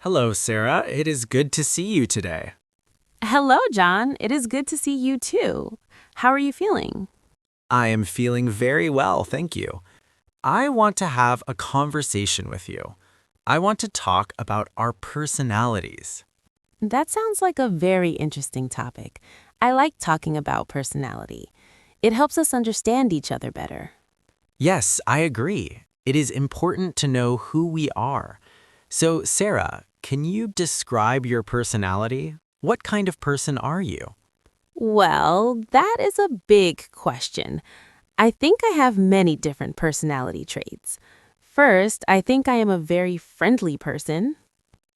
Hello, Sarah. It is good to see you today. Hello, John. It is good to see you too. How are you feeling? I am feeling very well, thank you. I want to have a conversation with you. I want to talk about our personalities. That sounds like a very interesting topic. I like talking about personality. It helps us understand each other better. Yes, I agree. It is important to know who we are. So, Sarah, can you describe your personality? What kind of person are you? Well, that is a big question. I think I have many different personality traits. First, I think I am a very friendly person.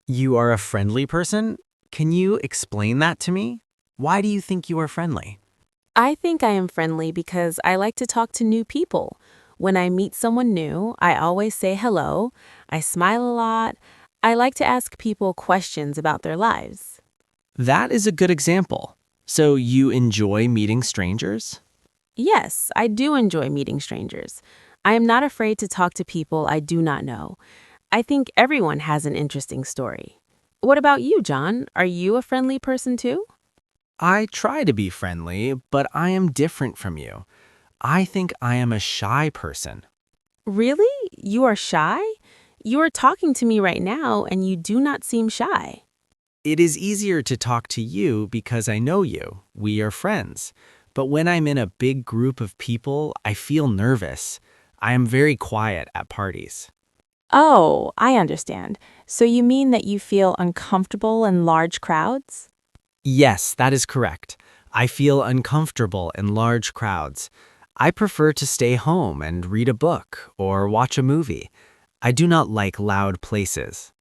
You are a friendly person? Can you explain that to me? Why do you think you are friendly? I think I am friendly because I like to talk to new people. When I meet someone new, I always say hello. I smile a lot. I like to ask people questions about their lives. That is a good example. So you enjoy meeting strangers? Yes, I do enjoy meeting strangers. I am not afraid to talk to people I do not know. I think everyone has an interesting story. What about you, John? Are you a friendly person too? I try to be friendly, but I am different from you. I think I am a shy person. Really? You are shy? You are talking to me right now and you do not seem shy. It is easier to talk to you because I know you. We are friends. But when I'm in a big group of people, I feel nervous. I am very quiet at parties. Oh, I understand. So you mean that you feel uncomfortable in large crowds? Yes, that is correct. I feel uncomfortable in large crowds. I prefer to stay home and read a book or watch a movie. I do not like loud places.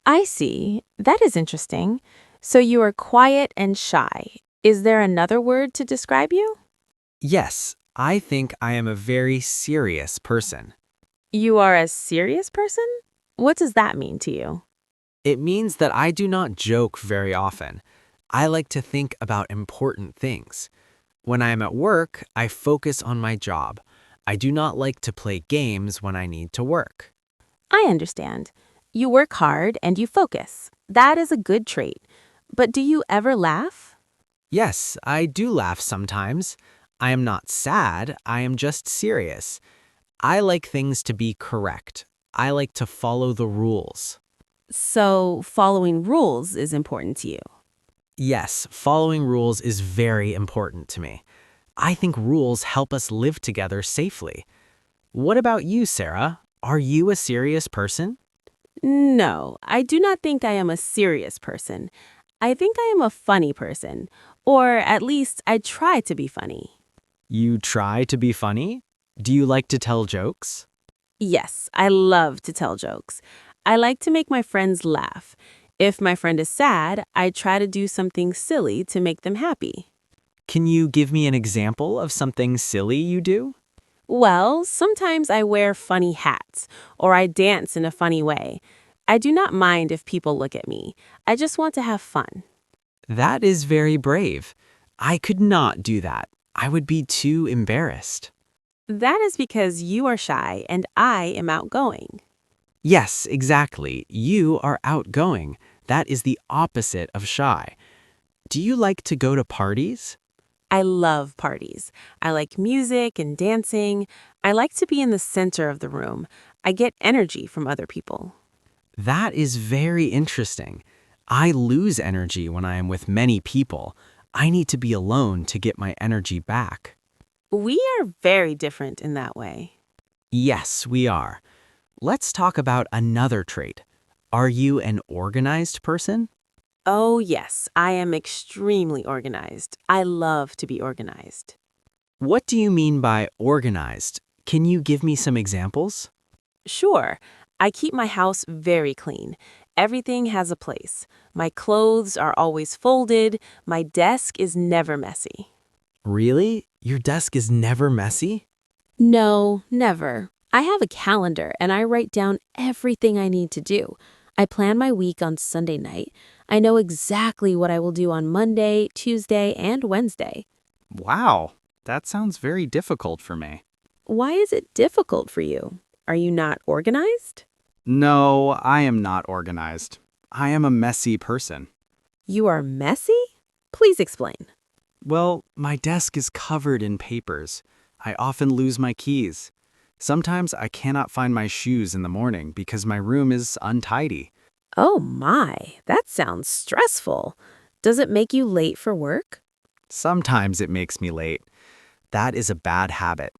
I see. That is interesting. So you are quiet and shy. Is there another word to describe you? Yes, I think I am a very serious person. You are a serious person? What does that mean to you? It means that I do not joke very often. I like to think about important things. When I am at work, I focus on my job. I do not like to play games when I need to work. I understand. You work hard and you focus. That is a good trait. But do you ever laugh? Yes, I do laugh sometimes. I am not sad, I am just serious. I like things to be correct. I like to follow the rules. So, following rules is important to you. Yes, following rules is very important to me. I think rules help us live together safely. What about you, Sarah? Are you a serious person? No, I do not think I am a serious person. I think I am a funny person, or at least I try to be funny. You try to be funny? Do you like to tell jokes? Yes, I love to tell jokes. I like to make my friends laugh. If my friend is sad, I try to do something silly to make them happy. Can you give me an example of something silly you do? Well, sometimes I wear funny hats, or I dance in a funny way. I do not mind if people look at me. I just want to have fun. That is very brave. I could not do that. I would be too embarrassed. That is because you are shy and I am outgoing. Yes, exactly. You are outgoing. That is the opposite of shy. Do you like to go to parties? I love parties. I like music and dancing. I like to be in the center of the room. I get energy from other people. That is very interesting. I lose energy when I am with many people. I need to be alone to get my energy back. We are very different in that way. Yes, we are. Let's talk about another trait. Are you an organized person? Oh, yes, I am extremely organized. I love to be organized. What do you mean by organized? Can you give me some examples? Sure, I keep my house very clean. Everything has a place. My clothes are always folded. My desk is never messy. Really? Your desk is never messy? No, never. I have a calendar and I write down everything I need to do. I plan my week on Sunday night. I know exactly what I will do on Monday, Tuesday, and Wednesday. Wow, that sounds very difficult for me. Why is it difficult for you? Are you not organized? No, I am not organized. I am a messy person. You are messy? Please explain. Well, my desk is covered in papers. I often lose my keys. Sometimes I cannot find my shoes in the morning because my room is untidy. Oh my, that sounds stressful. Does it make you late for work? Sometimes it makes me late. That is a bad habit.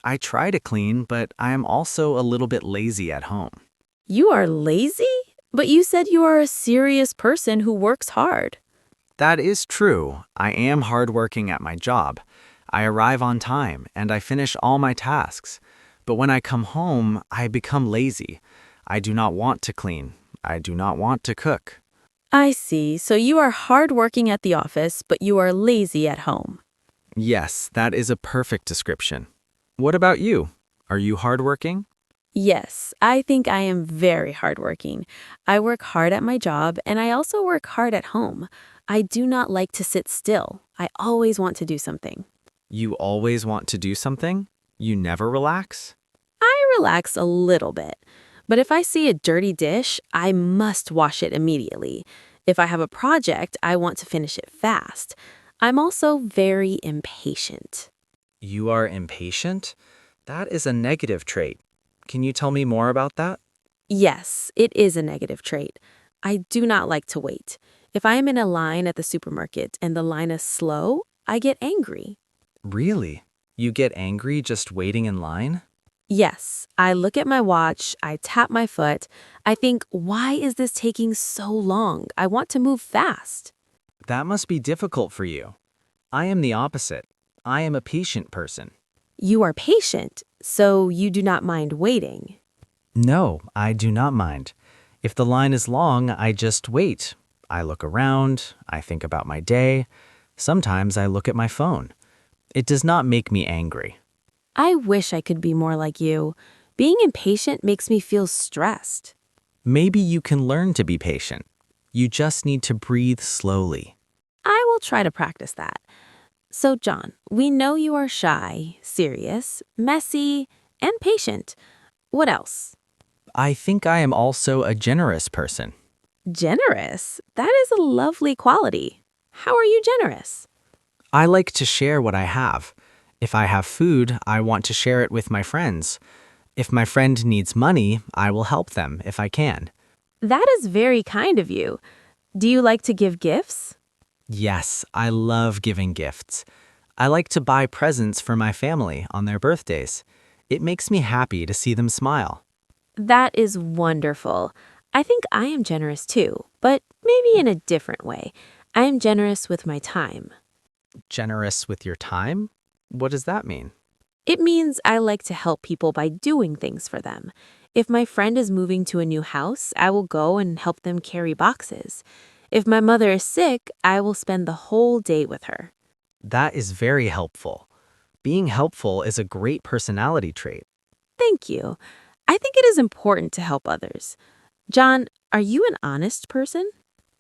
I try to clean, but I am also a little bit lazy at home. You are lazy? But you said you are a serious person who works hard. That is true. I am hardworking at my job. I arrive on time and I finish all my tasks. But when I come home, I become lazy. I do not want to clean. I do not want to cook. I see. So you are hardworking at the office, but you are lazy at home. Yes, that is a perfect description. What about you? Are you hardworking? Yes, I think I am very hardworking. I work hard at my job and I also work hard at home. I do not like to sit still. I always want to do something. You always want to do something? You never relax? I relax a little bit, but if I see a dirty dish, I must wash it immediately. If I have a project, I want to finish it fast. I'm also very impatient. You are impatient? That is a negative trait. Can you tell me more about that? Yes, it is a negative trait. I do not like to wait. If I am in a line at the supermarket and the line is slow, I get angry. Really? You get angry just waiting in line? Yes, I look at my watch, I tap my foot. I think, why is this taking so long? I want to move fast. That must be difficult for you. I am the opposite. I am a patient person. You are patient, so you do not mind waiting. No, I do not mind. If the line is long, I just wait. I look around, I think about my day. Sometimes I look at my phone. It does not make me angry. I wish I could be more like you. Being impatient makes me feel stressed. Maybe you can learn to be patient. You just need to breathe slowly. I will try to practice that. So, John, we know you are shy, serious, messy, and patient. What else? I think I am also a generous person. Generous? That is a lovely quality. How are you generous? I like to share what I have. If I have food, I want to share it with my friends. If my friend needs money, I will help them if I can. That is very kind of you. Do you like to give gifts? Yes, I love giving gifts. I like to buy presents for my family on their birthdays. It makes me happy to see them smile. That is wonderful. I think I am generous too, but maybe in a different way. I am generous with my time. Generous with your time? What does that mean? It means I like to help people by doing things for them. If my friend is moving to a new house, I will go and help them carry boxes. If my mother is sick, I will spend the whole day with her. That is very helpful. Being helpful is a great personality trait. Thank you. I think it is important to help others. John, are you an honest person?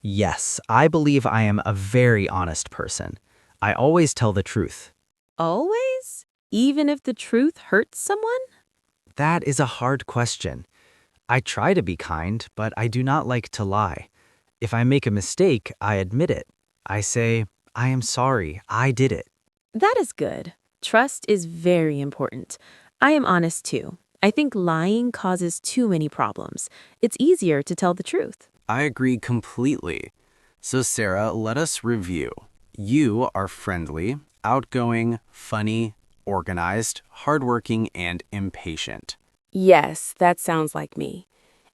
Yes, I believe I am a very honest person. I always tell the truth. Always? Even if the truth hurts someone? That is a hard question. I try to be kind, but I do not like to lie. If I make a mistake, I admit it. I say, I am sorry, I did it. That is good. Trust is very important. I am honest too. I think lying causes too many problems. It's easier to tell the truth. I agree completely. So, Sarah, let us review. You are friendly, outgoing, funny, organized, hardworking, and impatient. Yes, that sounds like me.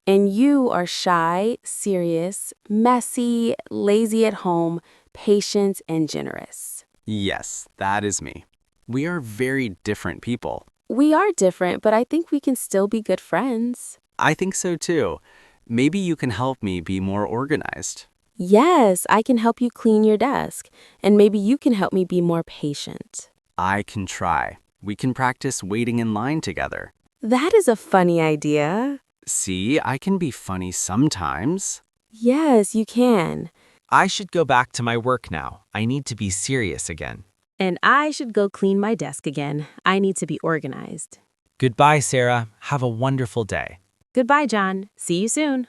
And you are shy, serious, messy, lazy at home, patient, and generous. Yes, that is me. We are very different people. We are different, but I think we can still be good friends. I think so too. Maybe you can help me be more organized. Yes, I can help you clean your desk, and maybe you can help me be more patient. I can try. We can practice waiting in line together. That is a funny idea. See, I can be funny sometimes. Yes, you can. I should go back to my work now. I need to be serious again. And I should go clean my desk again. I need to be organized. Goodbye, Sarah. Have a wonderful day. Goodbye, John. See you soon.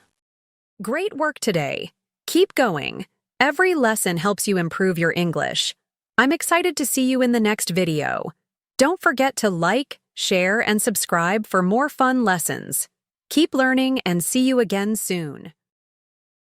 Great work today. Keep going. Every lesson helps you improve your English. I'm excited to see you in the next video. Don't forget to like, share, and subscribe for more fun lessons. Keep learning and see you again soon.